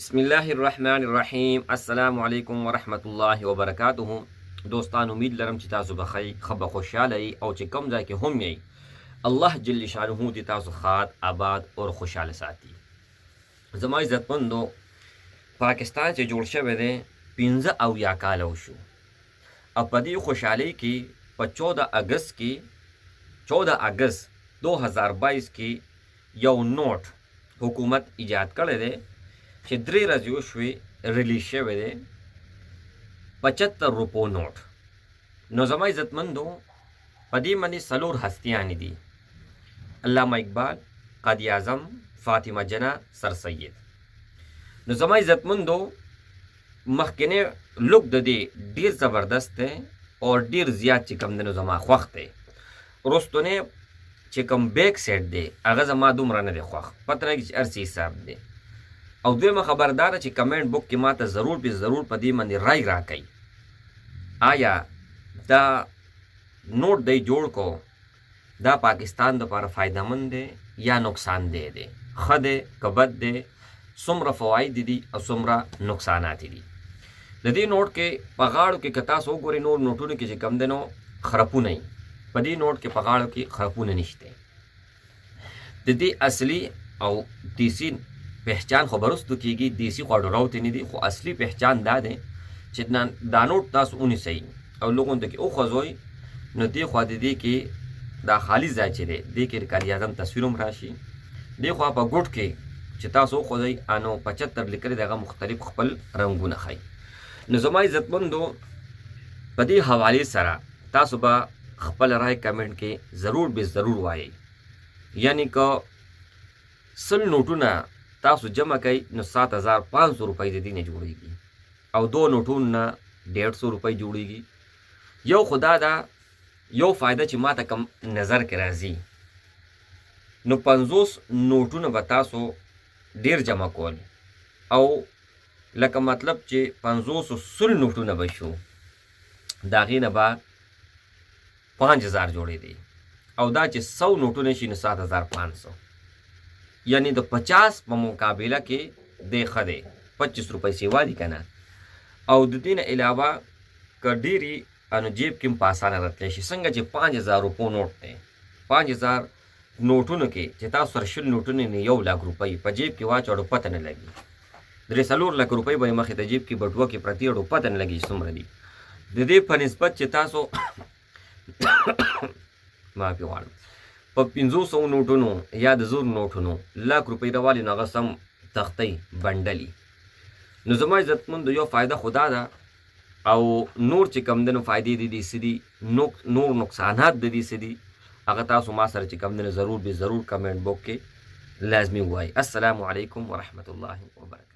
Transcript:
बिस्मिल्लाहिर्रहमानिर्रहीम अस्सलामु अलैकुम वरहमतुल्लाहि वबरकातुहू। दोस्तान उम्मीद लरम چې تاسو به خی خبر خوشاله ای او چې کوم ځای کې هم یی الله جل شانه دې تاسو خاط آباد او خوشاله ساتي. زما عزتمندو پاکستان چې جوړ شوی دی 15 او یا کال وشو او په دې خوشحالي کې په 14 اگست 2022 کې یو نوٹ حکومت ایجاد کړی دی چې 3 ورځې وشوې ریلیز شوی دی 75 روپو نوٹ. نو زما عزتمندو په دې باندې څلور هستیانې دي: علامه اقبال، قاضي اعظم، فاطمه جنه، سر سید. نو زما عزتمندو مخکنی لوک د دې ډیر زبردست دی او ډیر زیات چې کوم دی نو زما خوښ دی. وروستونه چې کوم بیک سیټ دی هغه زما دومره نه دی خوښ، پته نه چې هر څه حساب دی. او دویمه خبردار چې کمنټ بوک کې ماته ضرور به ضرور په دې باندې رای راکړئ، آیا دا نوٹ دی جوړ کو دا پاکستان لپاره فایده مند دی یا نقصان دی؟ ښه دی که بد دی؟ څومره فواید دي او څومره نقصانات دي؟ د دې نوٹ کې په غاړو کې که تاسو وګورئ نور نوټونو کې چې کم دی نو خرپونه یي، په دې نوٹ کې په غاړو کې خرپونه نشته. د دې اصلي او دیسي پہچان خو برستو کېږي، دیسي خو ډراوتې نه دي، خو اصلي پہچان دا دی چې دا نوٹ تاسو ونیسئ او لوګونو ته کې وخوځوئ نو دې خوا د دې کې دا خالي ځای چې دی دې کې د قاضي اعظم تصویر هم راشي. دې خوا په ګوټ کې چې تاسو وخوځئ انو 75 لیکلي د هغه مختلف خپل رنګونه ښیي. نو زما عزتمندو په دې حوالې سره تاسو به خپل رای کمنټ کې ضرور به ضرور وایئ. یعنی که 100 نوټونه تاسو جمع کوي نو 7500 روپۍ د دې نه جوړېږي او 2 نوټونو نه 150 روپۍ جوړېږي. یو خدا دا یو فایده چې ماته کم نظر کې راځي نو 50 نوټونه به تاسو ډیر جمع کول او لکه مطلب چې 500 نوټونه به شو د هغې نه به 5000 جوړېدي او دا چې 100 نوټونه شي نو 7500، یعنی د 50 په مقابله کې دی ښه دی 25 روپۍ سیوا دي که نه. او د دې نه علاوه که ډېرې انو جیب کې هم په اسانه راتلی شي. څنګه چې 5000 روپو نوټ دی، 5000 نوټونو کې چې تاسو سره 20 نوټونه نه 1 لک روپۍ په جیب کې واچوړو پته نه لګي. 3-4 لک روپۍ به یې مخې ته جیب کې بټوه کې پرتې وړو پته نه لګي څومره دي. د دې په نسبت چې تاسو معافي غواړم په 500 نوټونو یا د زور نوټونو لک روپۍ راوالي نو هغه سم تختۍ بنډلي. نو زما عزتمندو یو فایده خدا ده او نور چې کم دی نو فایدې د دې څه دي، نور نقصانات د دې څه دي، هغه تاسو ما سره چې کم دی نو ضرور به ضرور کمنټ بوک کې لازمي ووایئ. السلام علیکم ورحمة الله وبرکاته.